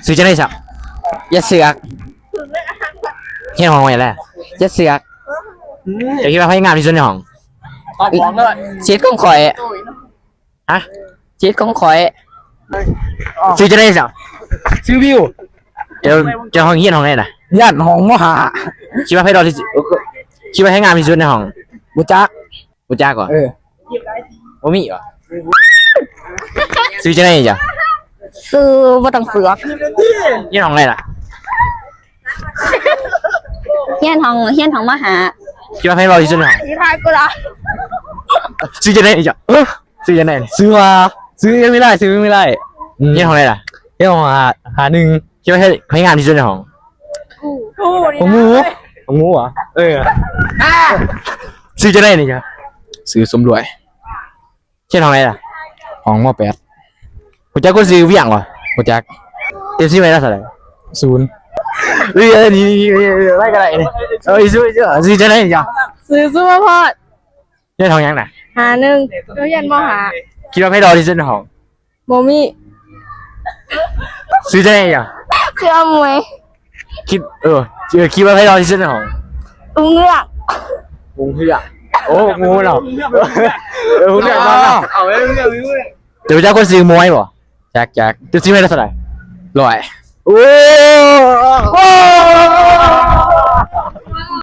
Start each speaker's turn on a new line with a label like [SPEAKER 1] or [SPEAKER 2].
[SPEAKER 1] ซื้อจะได้สัก
[SPEAKER 2] ยาเสือก
[SPEAKER 1] เฮียนห้องไว้แล้ว
[SPEAKER 2] ยาเสือก
[SPEAKER 1] จะคิดว่าพนักงานที่สุดในห้อง
[SPEAKER 2] ชีตของข่อย
[SPEAKER 1] ฮะ
[SPEAKER 2] ชีตของข่อย
[SPEAKER 1] ซื้อจะได้สัก
[SPEAKER 3] ชื่อวิว
[SPEAKER 1] เดี๋ยวจะห้องเฮียนห้องไหนล่ะ
[SPEAKER 3] ย่านห้องมหา
[SPEAKER 1] คิดว่าให้เราที่สุดคิดว่าให้งานที่สุดในห้อง
[SPEAKER 3] บุจัก
[SPEAKER 1] กูจ้าก่อน โอ้มีเหรอซื้อจะได้จ้ะ
[SPEAKER 2] ซื้อบ่ต้องเสือก
[SPEAKER 1] เฮียนห้องไหนล่ะ
[SPEAKER 2] เฮียนห้องมาหา
[SPEAKER 1] คิดว่าให้เราที่สุดในห้อง
[SPEAKER 2] สิทายกูละ
[SPEAKER 1] ซื้อจะได้จ้ะซื้อจะได้
[SPEAKER 3] ซื้อมาซื้อยังไม่ได้ซื้อยังไม่ได้
[SPEAKER 1] เฮียนห้องไหนล่ะ
[SPEAKER 3] เอ้ของหาหนึ่ง
[SPEAKER 1] คิดว่าให้งานที่สุดในห้อง
[SPEAKER 3] ของหมูของหมูเหรอ
[SPEAKER 1] ซื้อจะได้นี่จ้ะ
[SPEAKER 3] ซื้อสมรวย
[SPEAKER 1] เฮียนห้องไหนล่ะ
[SPEAKER 3] ห้องมอ8
[SPEAKER 1] กูจ้ากูซื้อเวียงวะ
[SPEAKER 3] บุจัก
[SPEAKER 1] เต็มซื้อไปแล้วเท่าไหร่
[SPEAKER 3] 0
[SPEAKER 1] เฮ้ยนี่ไล่กันไรนี่ซื้อจะได้จ้ะ
[SPEAKER 2] ซื้อซุปเปอร์พอด
[SPEAKER 1] เฮียนห้องยังน่ะ
[SPEAKER 2] หา1แล้วเฮียนบ่หา
[SPEAKER 1] คิดว่าให้เราที่สุดในห้อง
[SPEAKER 2] บ่มี
[SPEAKER 1] ซื้อจะได้จ้ะ
[SPEAKER 2] เสื้อมวย
[SPEAKER 1] คิดว่าให้เราที่สุดในห้อง
[SPEAKER 2] อุ้งเงือก
[SPEAKER 1] งูเหี้ยโอ้งูเหรองูเหี้ยมาเอาไว้เรื่องนี้เดี๋ยวเจ้าคนซื้อมวยบ่
[SPEAKER 3] จัก
[SPEAKER 1] จะซื้อไม่ได้เท่าไหร่
[SPEAKER 3] 100
[SPEAKER 1] โอ้